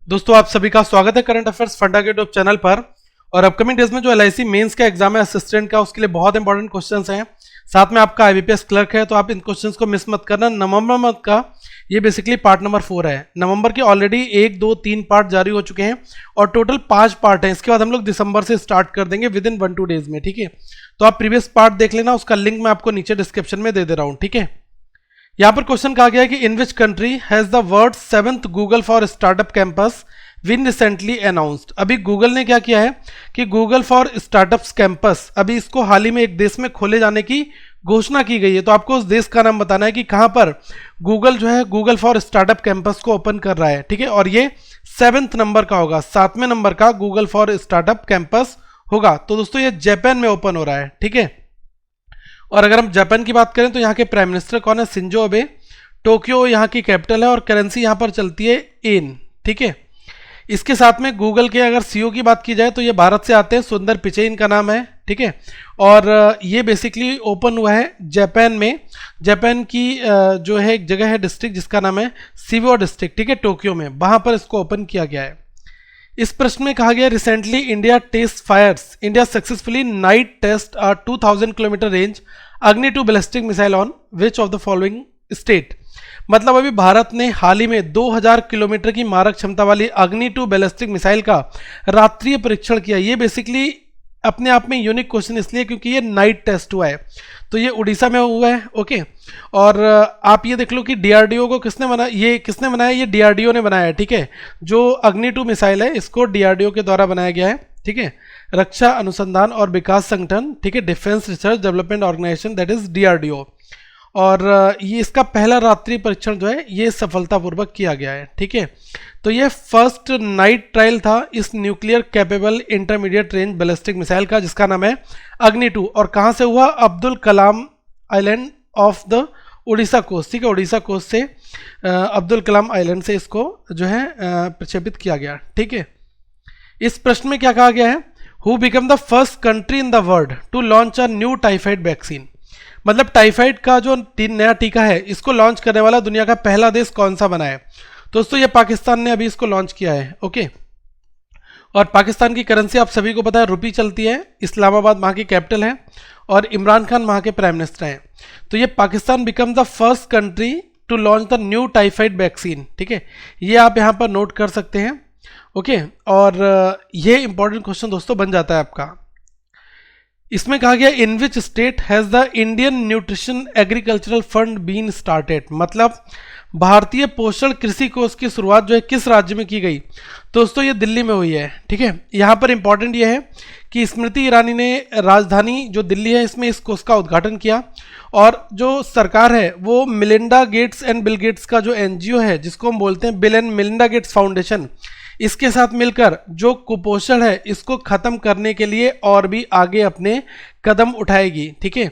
दोस्तों आप सभी का स्वागत है करंट अफेयर्स फंडा के यूट्यूब चैनल पर। और अपकमिंग डेज में जो एलआईसी मेंस का एग्जाम है असिस्टेंट का, उसके लिए बहुत इंपॉर्टेंट क्वेश्चंस हैं। साथ में आपका आईबीपीएस क्लर्क है, तो आप इन क्वेश्चंस को मिस मत करना। नवंबर मंथ का ये बेसिकली पार्ट नंबर 4 है। नवंबर के ऑलरेडी 1, 2, 3 पार्ट जारी हो चुके हैं और टोटल 5 पार्ट हैं। इसके बाद हम लोग दिसंबर से स्टार्ट कर देंगे विद इन 1-2 डेज में, ठीक है। तो आप प्रीवियस पार्ट देख लेना, उसका लिंक मैं आपको नीचे डिस्क्रिप्शन में दे दे रहा हूँ, ठीक है। यहाँ पर क्वेश्चन कहा गया है कि in which country has the world 7th Google for startup campus win recently announced. अभी गूगल ने क्या किया है कि गूगल फॉर स्टार्टअप्स कैंपस, अभी इसको हाल ही में एक देश में खोले जाने की घोषणा की गई है। तो आपको उस देश का नाम बताना है कि कहां पर गूगल जो है गूगल फॉर स्टार्टअप कैंपस को ओपन कर रहा है, ठीक है। और ये 7th नंबर का होगा, 7वें नंबर का गूगल फॉर स्टार्टअप कैंपस होगा। तो दोस्तों ये जापान में ओपन हो रहा है, ठीक है। और अगर हम जापान की बात करें तो यहाँ के प्राइम मिनिस्टर कौन है? Shinzo Abe. टोक्यो यहाँ की कैपिटल है और करेंसी यहाँ पर चलती है येन, ठीक है। इसके साथ में गूगल के अगर सीईओ की बात की जाए तो ये भारत से आते हैं, सुंदर पिचई इनका नाम है, ठीक है। और ये बेसिकली ओपन हुआ है जापान में। जापान की जो है एक जगह है, डिस्ट्रिक्ट, जिसका नाम है शिबो डिस्ट्रिक्ट, ठीक है, टोक्यो में, वहां पर इसको ओपन किया गया है। इस प्रश्न में कहा गया recently India successfully night test 2000 kilometre range Agni 2 ballistic missile on which of the following state. मतलब अभी भारत ने हाल ही में 2000 किलोमीटर की मारक क्षमता वाली अग्नि 2 बैलिस्टिक मिसाइल का रात्रिय परीक्षण किया। ये बेसिकली अपने आप में यूनिक क्वेश्चन इसलिए क्योंकि ये नाइट टेस्ट हुआ है, तो ये उड़ीसा में हुआ है, ओके। और आप ये देख लो कि डीआरडीओ को किसने बनाया, ये किसने बनाया? ये डीआरडीओ ने बनाया है, ठीक है। जो अग्नि 2 मिसाइल है इसको डीआरडीओ के द्वारा बनाया गया है, ठीक है। रक्षा अनुसंधान और विकास संगठन, ठीक है, defence research development organisation, that is DRDO. और ये इसका पहला रात्रि परीक्षण जो है ये सफलतापूर्वक किया गया है, ठीक है। तो ये फर्स्ट नाइट ट्रायल था इस nuclear capable intermediate range ballistic missile का, जिसका नाम है अग्नि 2। और कहाँ से हुआ? Abdul Kalam island off the Orissa coast, ठीक है, उड़ीसा कोस्ट से अब्दुल कलाम आइलैंड से इसको जो है प्रक्षेपित किया गया, ठीक है। इस प्रश्न में क्या कहा गया है? Who become the first country in the world to launch a new typhoid vaccine. मतलब टाइफाइड का जो नया टीका है इसको लॉन्च करने वाला दुनिया का पहला देश कौन सा बना है? दोस्तों ये पाकिस्तान ने अभी इसको लॉन्च किया है, ओके। और पाकिस्तान की करेंसी आप सभी को पता है रुपी चलती है, इस्लामाबाद वहाँ की कैपिटल है और इमरान खान वहाँ के प्राइम मिनिस्टर हैं। तो ये Pakistan become the first country to launch the new typhoid vaccine, ठीक है। ये आप यहाँ पर नोट कर सकते हैं, ओके। और ये इंपॉर्टेंट क्वेश्चन दोस्तों बन जाता है आपका। इसमें कहा गया in which state has the Indian nutrition agricultural fund been started. मतलब भारतीय पोषण कृषि कोष की शुरुआत जो है किस राज्य में की गई? दोस्तों ये दिल्ली में हुई है, ठीक है। यहाँ पर इंपॉर्टेंट ये है कि स्मृति ईरानी ने राजधानी जो दिल्ली है इसमें इस कोष का उद्घाटन किया। और जो सरकार है वो Melinda Gates and Bill Gates का जो एनजीओ है, जिसको हम बोलते हैं bill and Melinda Gates foundation, इसके साथ मिलकर जो कुपोषण है इसको खत्म करने के लिए और भी आगे अपने कदम उठाएगी, ठीक है।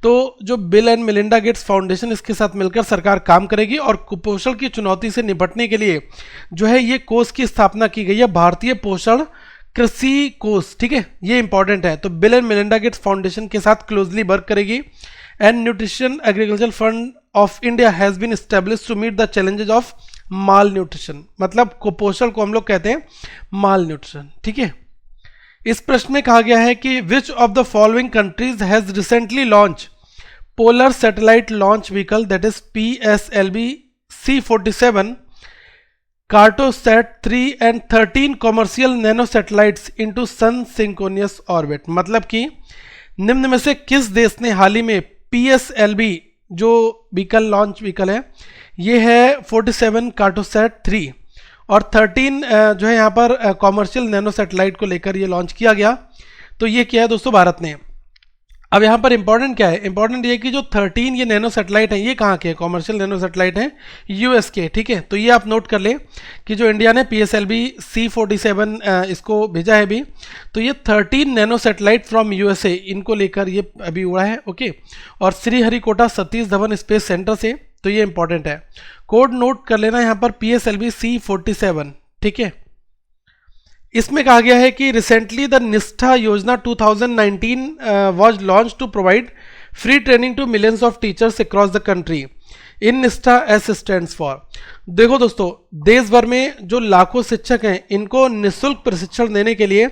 तो जो bill and Melinda Gates foundation, इसके साथ मिलकर सरकार काम करेगी और कुपोषण की चुनौती से निपटने के लिए जो है ये कोष की स्थापना की गई है, भारतीय पोषण कृषि कोष, ठीक है। ये इंपॉर्टेंट है। तो Bill and Melinda Gates foundation के साथ क्लोजली वर्क करेगी। And nutrition agriculture fund of India has been established to meet the challenges of malnutrition. मतलब कुपोषण को हम लोग कहते हैं माल न्यूट्रिशन, ठीक है। इस प्रश्न में कहा गया है कि which of the following countries has recently launch polar satellite launch vehicle, that is PSLV C-47 Cartosat 3 and 13 commercial nano satellites into sun synchronous orbit. मतलब कि निम्न में से किस देश ने हाल ही में PSLV जो व्हीकल लॉन्च व्हीकल है ये है 47 कार्टोसैट 3 और 13 जो है यहाँ पर कॉमर्शियल नैनो सैटेलाइट को लेकर ये लॉन्च किया गया। तो ये किया है दोस्तों भारत ने। अब यहाँ पर इंपॉर्टेंट क्या है? इंपॉर्टेंट ये कि जो 13 ये नैनो सैटेलाइट हैं ये कहाँ के? कॉमर्शियल नैनो सैटेलाइट हैं यूएस के, ठीक है। तो ये आप नोट कर ले कि जो इंडिया ने PSLV C-47 इसको भेजा है अभी, तो ये 13 नैनो सैटेलाइट फ्रॉम यूएसए इनको लेकर ये अभी उड़ा है, ओके। और श्रीहरिकोटा सतीश धवन स्पेस सेंटर से, तो ये इंपॉर्टेंट है। कोड नोट कर लेना यहाँ पर PSLV C-47, ठीक है। इसमें कहा गया है कि रिसेंटली द निष्ठा योजना 2019 was launch to provide free training to millions of teachers across the country. In Nishtha S stands for. देखो दोस्तों, देश भर में जो लाखों शिक्षक हैं इनको निःशुल्क प्रशिक्षण देने के लिए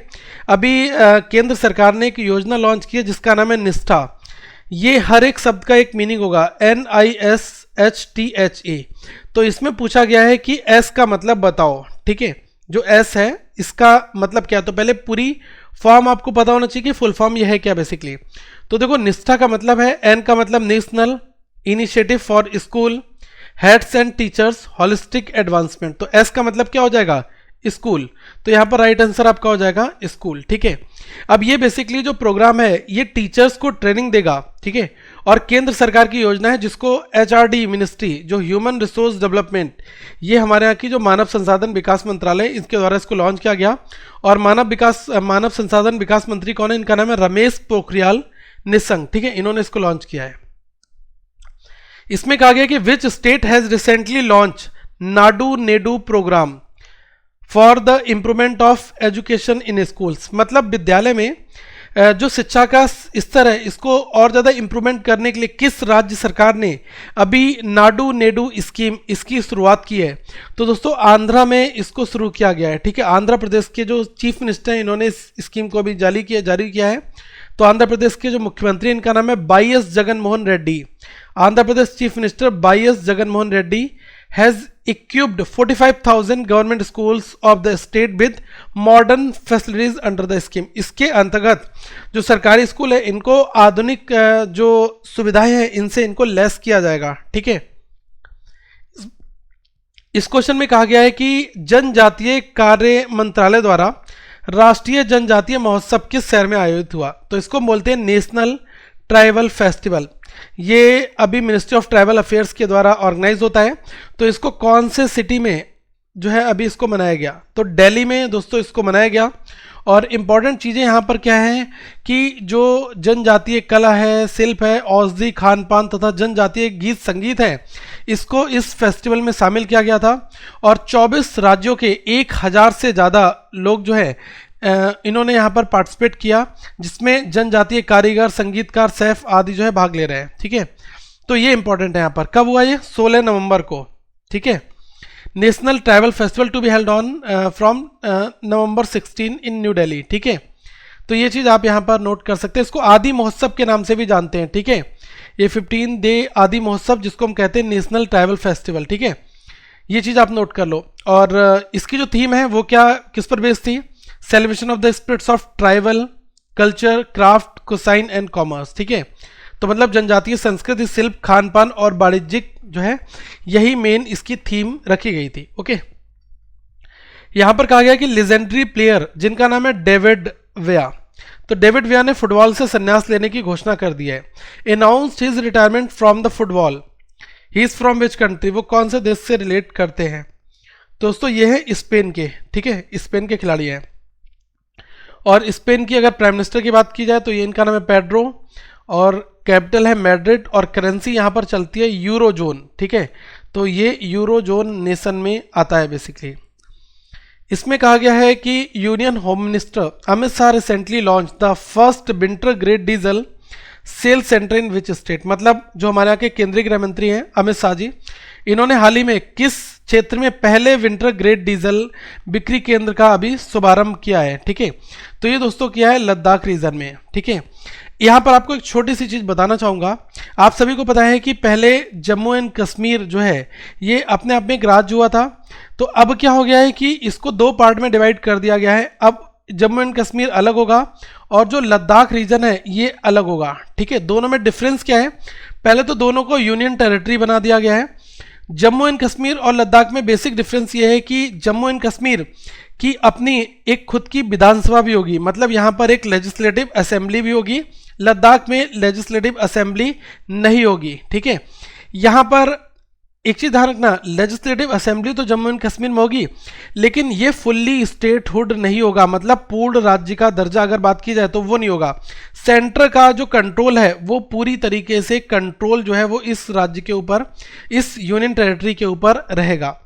अभी केंद्र सरकार ने एक योजना लॉन्च की है जिसका नाम है निष्ठा। ये हर एक शब्द का एक मीनिंग होगा, NISHTHA। तो इसमें पूछा गया है कि एस का मतलब बताओ, ठीक है। जो एस है इसका मतलब क्या, तो पहले पूरी फॉर्म आपको पता होना चाहिए कि फुल फॉर्म यह है क्या बेसिकली। तो देखो, निष्ठा का मतलब है, एन का मतलब national initiative for school heads and teachers holistic advancement. तो एस का मतलब क्या हो जाएगा, स्कूल। तो यहाँ पर राइट आंसर आपका हो जाएगा स्कूल, ठीक है। अब ये बेसिकली जो प्रोग्राम है ये टीचर्स को ट्रेनिंग देगा, ठीक है। और केंद्र सरकार की योजना है जिसको HRD मिनिस्ट्री, जो ह्यूमन रिसोर्स डेवलपमेंट, ये हमारे यहाँ की जो मानव संसाधन विकास मंत्रालय, इसके द्वारा इसको लॉन्च किया गया। और मानव संसाधन विकास मंत्री कौन है, इनका नाम है रमेश पोखरियाल निशंक, ठीक है। इन्होंने इसको लॉन्च किया है। इसमें कहा गया कि which state has recently launch Nadu Nedu programme for the improvement of education in schools. मतलब विद्यालय में जो शिक्षा का स्तर है इसको और ज़्यादा इम्प्रूवमेंट करने के लिए किस राज्य सरकार ने अभी नाडू नेडू स्कीम इसकी शुरुआत की है। तो दोस्तों, आंध्रा में इसको शुरू किया गया है, ठीक है। आंध्र प्रदेश के जो चीफ मिनिस्टर हैं इन्होंने इस स्कीम को अभी जारी किया है। तो आंध्र प्रदेश के जो मुख्यमंत्री इनका नाम है YS Jaganmohan Reddy. Andhra Pradesh chief minister YS Jaganmohan Reddy has equipped 45,000 government schools of the state with modern facilities under the scheme। इसके अंतर्गत जो सरकारी स्कूल है इनको आधुनिक जो सुविधाएं हैं इनसे इनको लेस किया जाएगा, ठीक है। इस क्वेश्चन में कहा गया है कि जनजातीय कार्य मंत्रालय द्वारा राष्ट्रीय जनजातीय महोत्सव किस शहर में आयोजित हुआ। तो इसको बोलते हैं नेशनल ट्राइबल फेस्टिवल। ये अभी मिनिस्ट्री ऑफ ट्राइबल अफेयर्स के द्वारा ऑर्गेनाइज होता है। तो इसको कौन से सिटी में जो है अभी इसको मनाया गया, तो दिल्ली में दोस्तों इसको मनाया गया। और इम्पॉर्टेंट चीज़ें यहाँ पर क्या हैं कि जो जनजातीय कला है, शिल्प है, औषधि, खान पान तथा जनजातीय गीत संगीत है, इसको इस फेस्टिवल में शामिल किया गया था। और 24 राज्यों के 1000 से ज़्यादा लोग जो है इन्होंने यहाँ पर पार्टिसिपेट किया, जिसमें जनजातीय कारीगर, संगीतकार, शेफ आदि जो है भाग ले रहे हैं, ठीक है। तो ये इंपॉर्टेंट है यहाँ पर। कब हुआ ये, 16 नवंबर को, ठीक है। National tribal festival to be held on from November 16 in new Delhi, ठीक है। तो ये चीज़ आप यहाँ पर नोट कर सकते हैं। इसको आदि महोत्सव के नाम से भी जानते हैं, ठीक है। ये 15 डे आदि महोत्सव जिसको हम कहते हैं नेशनल ट्राइबल फेस्टिवल, ठीक है। ये चीज़ आप नोट कर लो। और इसकी जो थीम है वो क्या, किस पर बेस्ड थी, celebration of the spirits of tribal culture, craft, cuisine and commerce, ठीक है। तो मतलब जनजातीय संस्कृति, शिल्प, खान पान और वाणिज्यिक जो है यही मेन इसकी थीम रखी गई थी, ओके। यहां पर कहा गया कि लेजेंडरी प्लेयर जिनका नाम है डेविड वेया, तो डेविड वेया ने फुटबॉल से संन्यास लेने की घोषणा कर दी है। Announced his retirement from the football. He is from which country, वो कौन से देश से रिलेट करते हैं। दोस्तों ये है स्पेन के, ठीक है, स्पेन के खिलाड़ी हैं। और स्पेन की अगर प्राइम मिनिस्टर की बात की जाए तो ये इनका नाम है पेड्रो, और कैपिटल है मैड्रिड, और करेंसी यहाँ पर चलती है यूरोजोन, ठीक है। तो ये यूरोजोन नेशन में आता है बेसिकली। इसमें कहा गया है कि union home minister Amit Shah recently launch the first winter grade diesel sale centre in which state. मतलब जो हमारे यहाँ के केंद्रीय गृह मंत्री हैं अमित शाह जी, इन्होंने हाल ही में किस क्षेत्र में पहले विंटर ग्रेड डीजल बिक्री केंद्र का अभी शुभारंभ किया है, ठीक है। तो ये दोस्तों किया है लद्दाख रीजन में, ठीक है। यहाँ पर आपको एक छोटी सी चीज बताना चाहूंगा। आप सभी को पता है कि पहले जम्मू एंड कश्मीर जो है ये अपने आप में एक राज्य हुआ था। तो अब क्या हो गया है कि इसको 2 पार्ट में डिवाइड कर दिया गया है। अब जम्मू एंड कश्मीर अलग होगा और जो लद्दाख रीजन है ये अलग होगा, ठीक है। दोनों में डिफरेंस क्या है, पहले तो दोनों को यूनियन टेरिटरी बना दिया गया है। जम्मू एंड कश्मीर और लद्दाख में बेसिक डिफरेंस ये है कि जम्मू एंड कश्मीर की अपनी एक खुद की विधानसभा भी होगी, मतलब यहाँ पर एक लेजिस्लेटिव असेंबली भी होगी। लद्दाख में लेजिस्लेटिव असेंबली नहीं होगी, ठीक है। यहाँ पर एक चीज ध्यान रखना, लेजिस्लेटिव असेंबली तो जम्मू एंड कश्मीर में होगी, लेकिन ये फुल्ली स्टेटहुड नहीं होगा, मतलब पूर्ण राज्य का दर्जा अगर बात की जाए तो वो नहीं होगा। सेंटर का जो कंट्रोल है वो पूरी तरीके से कंट्रोल जो है वो इस राज्य के ऊपर, इस यूनियन टेरिटरी के ऊपर रहेगा।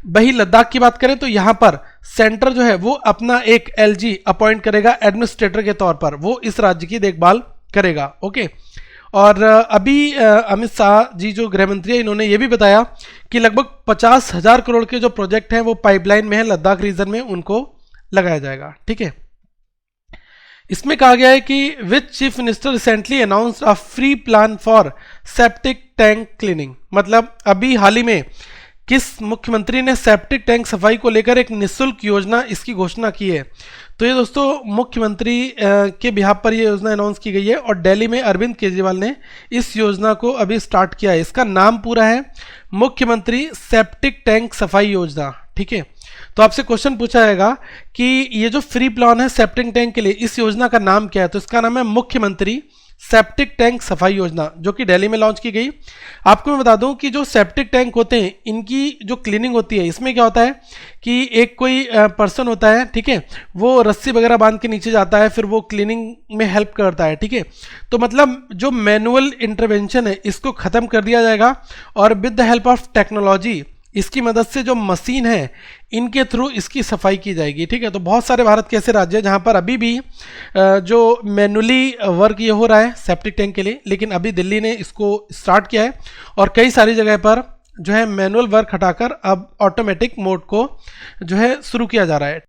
वही लद्दाख की बात करें तो यहाँ पर सेंटर जो है वो अपना एक LG अपॉइंट करेगा एडमिनिस्ट्रेटर के तौर पर, वो इस राज्य की देखभाल करेगा, ओके। और अभी अमित शाह जी जो गृह मंत्री है, इन्होंने ये भी बताया कि लगभग 50,000 करोड़ के जो प्रोजेक्ट हैं वो पाइपलाइन में है, लद्दाख रीजन में उनको लगाया जाएगा। ठीक है, इसमें कहा गया है कि which chief minister recently announced a free plan for septic tank cleaning, मतलब अभी हाल ही में किस मुख्यमंत्री ने सेप्टिक टैंक सफाई को लेकर एक निःशुल्क योजना इसकी घोषणा की है। तो ये दोस्तों मुख्यमंत्री के बिहाफ पर ये योजना अनाउंस की गई है और दिल्ली में अरविंद केजरीवाल ने इस योजना को अभी स्टार्ट किया है। इसका नाम पूरा है मुख्यमंत्री सेप्टिक टैंक सफाई योजना। ठीक है, तो आपसे क्वेश्चन पूछा जाएगा कि ये जो फ्री प्लान है सेप्टिक टैंक के लिए, इस योजना का नाम क्या है? तो इसका नाम है मुख्यमंत्री सेप्टिक टैंक सफाई योजना, जो कि दिल्ली में लॉन्च की गई। आपको मैं बता दूं कि जो सेप्टिक टैंक होते हैं इनकी जो क्लीनिंग होती है, इसमें क्या होता है कि एक कोई पर्सन होता है, ठीक है, वो रस्सी वगैरह बांध के नीचे जाता है, फिर वो क्लीनिंग में हेल्प करता है। ठीक है, तो मतलब जो मैनुअल इंटरवेंशन है इसको खत्म कर दिया जाएगा और with the help of technology, इसकी मदद से जो मशीन है इनके थ्रू इसकी सफाई की जाएगी। ठीक है, तो बहुत सारे भारत के ऐसे राज्य हैं जहां पर अभी भी जो मैनुअली वर्क ये हो रहा है सेप्टिक टैंक के लिए, लेकिन अभी दिल्ली ने इसको स्टार्ट किया है और कई सारी जगह पर जो है मैनुअल वर्क हटाकर अब ऑटोमेटिक मोड को जो है शुरू किया जा रहा है।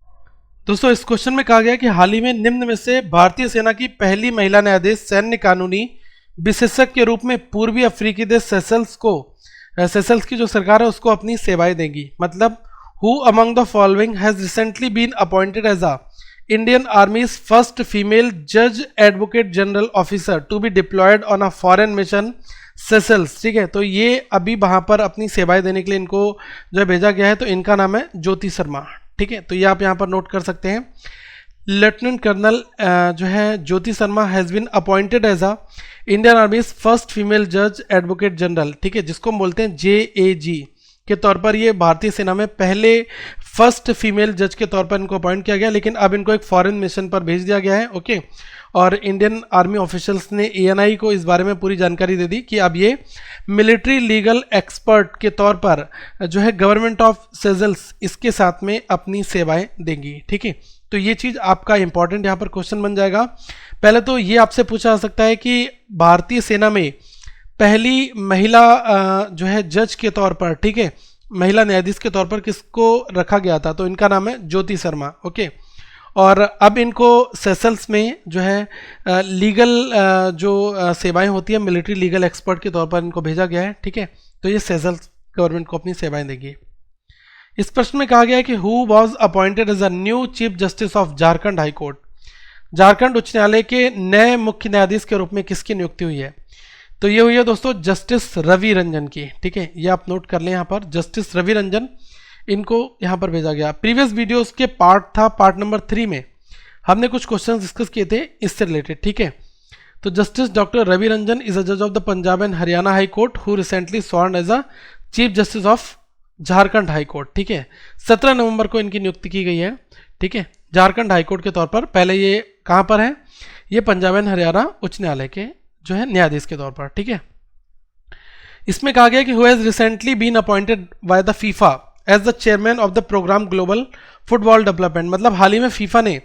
दोस्तों इस क्वेश्चन में कहा गया कि हाल ही में निम्न में से भारतीय सेना की पहली महिला न्यायाधीश सैन्य कानूनी विशेषज्ञ के रूप में पूर्वी अफ्रीकी देश सेशल्स की जो सरकार है उसको अपनी सेवाएं देंगी। मतलब who among the following has recently been appointed as a Indian army's first female जज advocate general officer to be deployed on a foreign mission Seychelles. ठीक है, तो ये अभी वहां पर अपनी सेवाएं देने के लिए इनको जो है भेजा गया है, तो इनका नाम है ज्योति शर्मा। ठीक है, तो ये आप यहाँ पर नोट कर सकते हैं। लेफ्टिनेंट कर्नल जो है Jyoti Sharma has been appointed as a Indian army's first female जज एडवोकेट जनरल। ठीक है, जिसको हम बोलते हैं JAG के तौर पर, ये भारतीय सेना में पहले फर्स्ट फीमेल जज के तौर पर इनको अपॉइंट किया गया, लेकिन अब इनको एक फॉरेन मिशन पर भेज दिया गया है। ओके, और इंडियन आर्मी ऑफिशियल्स ने ANI को इस बारे में पूरी जानकारी दे दी कि अब ये मिलिट्री लीगल एक्सपर्ट के तौर पर जो है गवर्नमेंट ऑफ सेशल्स इसके साथ में अपनी सेवाएं देंगी। ठीक है, तो ये चीज़ आपका इंपॉर्टेंट यहाँ पर क्वेश्चन बन जाएगा। पहले तो ये आपसे पूछा जा सकता है कि भारतीय सेना में पहली महिला जो है जज के तौर पर, ठीक है, महिला न्यायाधीश के तौर पर किसको रखा गया था? तो इनका नाम है ज्योति शर्मा। ओके, और अब इनको सेशल्स में जो है लीगल जो सेवाएं होती है मिलिट्री लीगल एक्सपर्ट के तौर पर इनको भेजा गया है। ठीक है, तो ये सेशल्स गवर्नमेंट को अपनी सेवाएं देगी। इस प्रश्न में कहा गया है कि who was appointed as a new chief justice of Jharkhand high court. Jharkhand उच्च न्यायालय के नए मुख्य न्यायाधीश के रूप में किसकी नियुक्ति हुई है? तो ये हुई है दोस्तों जस्टिस रवि रंजन की। ठीक है, ये आप नोट कर लें यहाँ पर, जस्टिस रवि रंजन, इनको यहाँ पर भेजा गया। प्रीवियस वीडियोस के पार्ट नंबर 3 में हमने कुछ क्वेश्चन डिस्कस किए थे इससे रिलेटेड। ठीक है, तो justice doctor Ravi Ranjan is a जज of the Punjab and Haryana high court who recently sworn as a chief justice of Jharkhand high court. ठीक है, 17 नवंबर को इनकी नियुक्ति की गई है। ठीक है, झारखंड हाई कोर्ट के तौर पर। पहले ये कहाँ पर है? ये पंजाब एंड हरियाणा उच्च न्यायालय के जो है न्यायाधीश के तौर पर। ठीक है, इसमें कहा गया कि who has recently been appointed by the FIFA as the chairman of the programme global football development. मतलब हाल ही में फीफा ने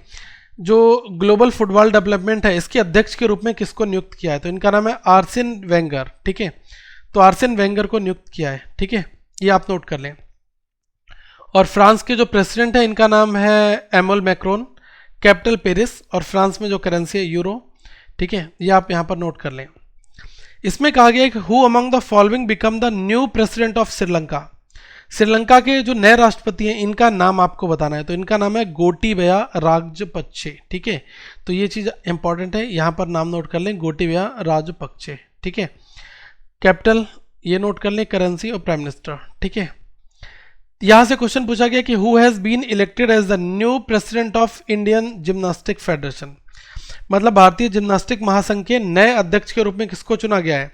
जो ग्लोबल फुटबॉल डेवलपमेंट है इसके अध्यक्ष के रूप में किसको नियुक्त किया है? तो इनका नाम है आर्सेन वेंगर। ठीक है, तो आर्सेन वेंगर को नियुक्त किया है। ठीक है, ये आप नोट कर लें। और फ्रांस के जो प्रेसिडेंट है इनका नाम है एमुअल मैक्रोन, कैपिटल पेरिस, और फ्रांस में जो करेंसी है यूरो। ठीक है, ये आप यहाँ पर नोट कर लें। इसमें कहा गया है कि who among the following become the new president of Sri Lanka. Sri Lanka के जो नए राष्ट्रपति हैं इनका नाम आपको बताना है। तो इनका नाम है गोटाबया राजपक्षे। ठीक है, तो ये चीज़ इंपॉर्टेंट है, यहाँ पर नाम नोट कर लें, गोटाबया राजपक्षे। ठीक है, कैपिटल ये नोट कर लें, करेंसी और प्राइम मिनिस्टर। ठीक है, यहाँ से क्वेश्चन पूछा गया कि who has been elected as the new president of Indian gymnastic federation. मतलब भारतीय जिम्नास्टिक महासंघ के नए अध्यक्ष के रूप में किसको चुना गया है?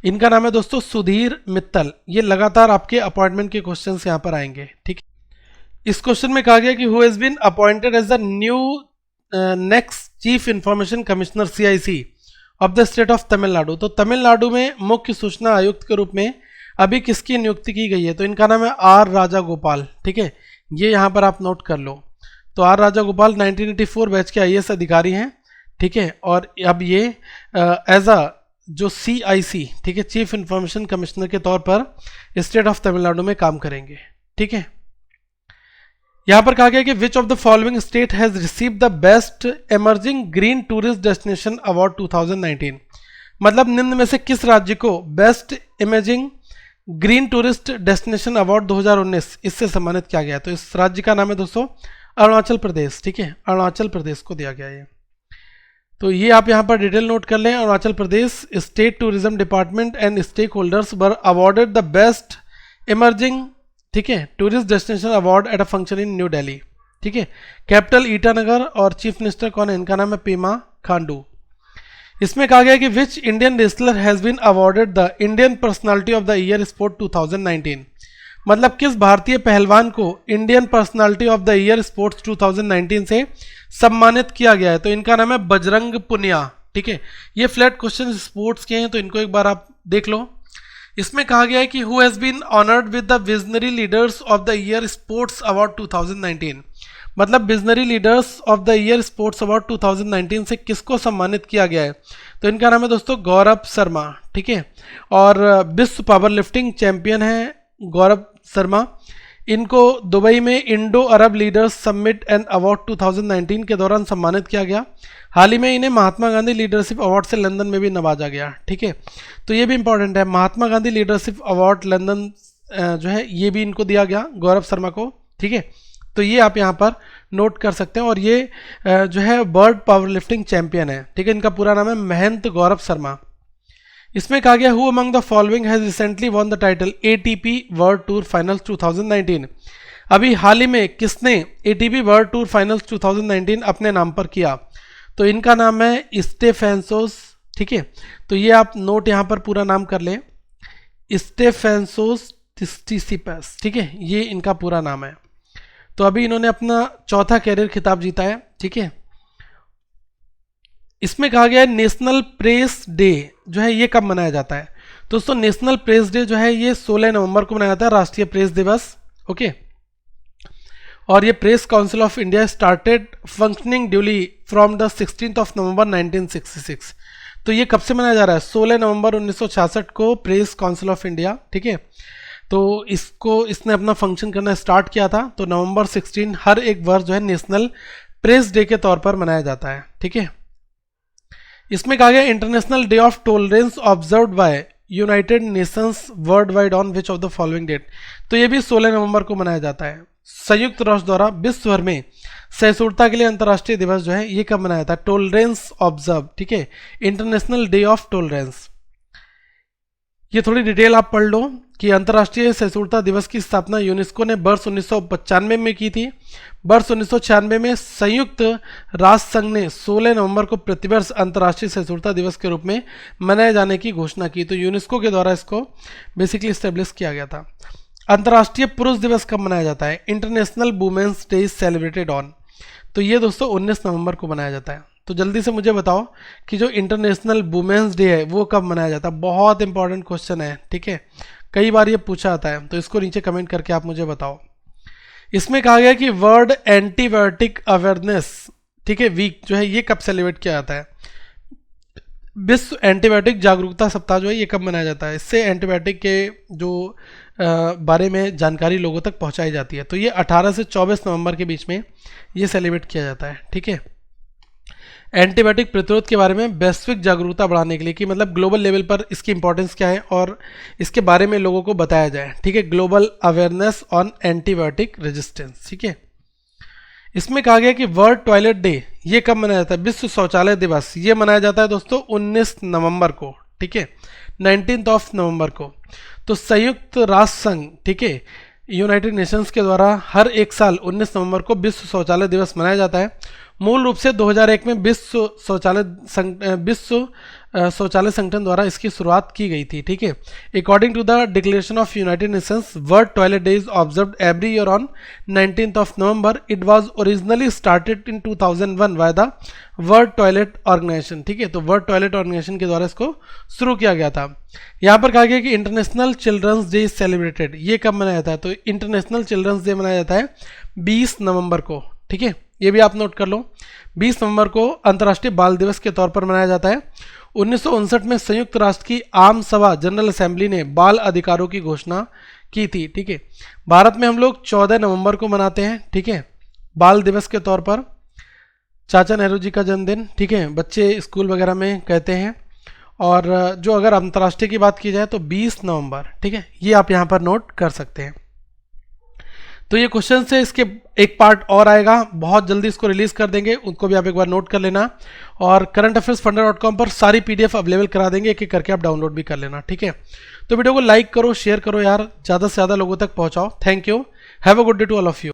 इनका नाम है दोस्तों सुधीर मित्तल। ये लगातार आपके अपॉइंटमेंट के क्वेश्चंस यहाँ पर आएंगे। ठीक, इस क्वेश्चन में कहा गया कि who has been appointed as the new next chief information commissioner CIC of the state of Tamil Nadu. तो तमिलनाडु में मुख्य सूचना आयुक्त के रूप में अभी किसकी नियुक्ति की गई है? तो इनका नाम है R राजागोपाल। ठीक है, ये यहाँ पर आप नोट कर लो। तो R राजागोपाल 1984 बैच के IAS अधिकारी हैं। ठीक है, और अब ये एज अ जो CIC, ठीक है, चीफ इंफॉर्मेशन कमिश्नर के तौर पर स्टेट ऑफ तमिलनाडु में काम करेंगे। ठीक है, यहां पर कहा गया कि which of the following state has receive the best emerging green tourist destination award 2019, मतलब निम्न में से किस राज्य को best imaging green tourist destination award 2019 इससे सम्मानित किया गया। तो इस राज्य का नाम है दोस्तों अरुणाचल प्रदेश। ठीक है, अरुणाचल प्रदेश को दिया गया है। तो ये आप यहाँ पर डिटेल नोट कर लें। Arunachal Pradesh state tourism department and stakeholders were awarded the best emerging, ठीक है, tourist destination award at a function in new Delhi. ठीक है, कैपिटल ईटानगर, और चीफ मिनिस्टर कौन है, इनका नाम है पेमा खांडू। इसमें कहा गया कि which Indian wrestler has been awarded the Indian personality of the year sport 2019, मतलब किस भारतीय पहलवान को Indian personality of the year sports 2019 से सम्मानित किया गया है। तो इनका नाम है बजरंग पुनिया। ठीक है, ये फ्लैट क्वेश्चन स्पोर्ट्स के हैं, तो इनको एक बार आप देख लो। इसमें कहा गया है कि who has been honoured with the visionary leaders of the year sports award 2019, मतलब visionary leaders of the year sports award 2019 से किसको सम्मानित किया गया है। तो इनका नाम है दोस्तों गौरव शर्मा। ठीक है, और विश्व पावर लिफ्टिंग चैंपियन है गौरव शर्मा। इनको दुबई में Indo Arab leaders summit and award 2019 के दौरान सम्मानित किया गया। हाल ही में इन्हें महात्मा गांधी लीडरशिप अवार्ड से लंदन में भी नवाजा गया। ठीक है, तो ये भी इंपॉर्टेंट है, Mahatma Gandhi leadership award London जो है ये भी इनको दिया गया गौरव शर्मा को। ठीक है, तो ये आप यहाँ पर नोट कर सकते हैं। और ये जो है वर्ल्ड पावर लिफ्टिंग चैंपियन है। ठीक है, इनका पूरा नाम है महंत गौरव शर्मा। इसमें कहा गया who among the following has recently won the title ATP world tour finals 2019, अभी हाल ही में किसने ATP वर्ल्ड टूर फाइनल्स 2019 अपने नाम पर किया। तो इनका नाम है स्टेफेंसोस। ठीक है, तो ये आप नोट यहाँ पर पूरा नाम कर लें, स्टेफेंसोस टिसिपस। ठीक है, ये इनका पूरा नाम है। तो अभी इन्होंने अपना चौथा कैरियर खिताब जीता है। ठीक है, इसमें कहा गया है नेशनल प्रेस डे जो है ये कब मनाया जाता है। दोस्तों नेशनल प्रेस डे जो है ये 16 नवंबर को मनाया जाता है, राष्ट्रीय प्रेस दिवस। ओके, और ये press council of India started functioning duly from the 16th of November 1966। तो ये कब से मनाया जा रहा है, 16 नवंबर 1966 को प्रेस काउंसिल ऑफ इंडिया। ठीक है, तो इसने अपना फंक्शन करना स्टार्ट किया था। तो नवंबर 16 हर एक वर्ष जो है नेशनल प्रेस डे के तौर पर मनाया जाता है। ठीक है, इसमें कहा गया international day of tolerance observed by United Nations worldwide on which of the following date. तो ये भी 16 नवंबर को मनाया जाता है। संयुक्त राष्ट्र द्वारा विश्व भर में सहिष्णुता के लिए अंतर्राष्ट्रीय दिवस जो है ये कब मनाया जाता है, टॉलरेंस ऑब्जर्व। ठीक है, इंटरनेशनल डे ऑफ टॉलरेंस। ये थोड़ी डिटेल आप पढ़ लो कि अंतर्राष्ट्रीय सहिष्णुता दिवस की स्थापना यूनेस्को ने वर्ष 1995 में की थी। वर्ष 1996 में संयुक्त राष्ट्र संघ ने 16 नवंबर को प्रतिवर्ष अंतर्राष्ट्रीय सहिष्णुता दिवस के रूप में मनाए जाने की घोषणा की। तो यूनेस्को के द्वारा इसको बेसिकली स्टेब्लिश किया गया था। अंतर्राष्ट्रीय पुरुष दिवस कब मनाया जाता है, international women's day is celebrated on. तो ये दोस्तों 19 नवंबर को मनाया जाता है। तो जल्दी से मुझे बताओ कि जो इंटरनेशनल वुमेन्स डे है वो कब मनाया जाता है। बहुत इंपॉर्टेंट क्वेश्चन है। ठीक है, कई बार ये पूछा जाता है, तो इसको नीचे कमेंट करके आप मुझे बताओ। इसमें कहा गया कि वर्ल्ड एंटीबायोटिक अवेयरनेस, ठीक है, वीक जो है ये कब सेलिब्रेट किया जाता है। विश्व एंटीबायोटिक जागरूकता सप्ताह जो है ये कब मनाया जाता है। इससे एंटीबायोटिक के जो बारे में जानकारी लोगों तक पहुंचाई जाती है। तो ये 18 से 24 नवंबर के बीच में ये सेलिब्रेट किया जाता है। ठीक है, एंटीबायोटिक प्रतिरोध के बारे में वैश्विक जागरूकता बढ़ाने के लिए कि मतलब ग्लोबल लेवल पर इसकी इंपॉर्टेंस क्या है और इसके बारे में लोगों को बताया जाए। ठीक है, global awareness on antibiotic resistance. ठीक है, इसमें कहा गया कि वर्ल्ड टॉयलेट डे ये कब मनाया जाता है, विश्व शौचालय दिवस ये मनाया जाता है दोस्तों 19 नवंबर को। ठीक है, 19th of नवंबर को। तो संयुक्त राष्ट्र संघ, ठीक है, यूनाइटेड नेशंस के द्वारा हर एक साल 19 नवंबर को विश्व शौचालय दिवस मनाया जाता है। मूल रूप से 2001 में विश्व शौचालय संगठन द्वारा इसकी शुरुआत की गई थी। ठीक है, according to the declaration of United Nations world toilet day is observed every year on 19th of November. It was originally started in 2001 by the world toilet organisation. ठीक है, तो वर्ल्ड टॉयलेट ऑर्गेनाइजेशन के द्वारा इसको शुरू किया गया था। यहाँ पर कहा गया कि international children's day is celebrated ये कब मनाया जाता है, तो इंटरनेशनल चिल्ड्रंस डे मनाया जाता है 20 नवंबर को। ठीक है, ये भी आप नोट कर लो। 20 नवंबर को अंतर्राष्ट्रीय बाल दिवस के तौर पर मनाया जाता है। 1959 में संयुक्त राष्ट्र की आम सभा जनरल असेंबली ने बाल अधिकारों की घोषणा की थी। ठीक है, भारत में हम लोग 14 नवंबर को मनाते हैं, ठीक है, बाल दिवस के तौर पर, चाचा नेहरू जी का जन्मदिन। ठीक है, बच्चे स्कूल वगैरह में कहते हैं। और जो अगर अंतर्राष्ट्रीय की बात की जाए तो 20 नवंबर। ठीक है, ये आप यहाँ पर नोट कर सकते हैं। तो ये क्वेश्चन से इसके एक पार्ट और आएगा, बहुत जल्दी इसको रिलीज कर देंगे, उनको भी आप एक बार नोट कर लेना। और currentaffairsfunda.com पर सारी पीडीएफ अवेलेबल करा देंगे, एक एक करके आप डाउनलोड भी कर लेना। ठीक है, तो वीडियो को लाइक करो, शेयर करो यार, ज़्यादा से ज़्यादा लोगों तक पहुँचाओ। Thank you, have a good day to all of you.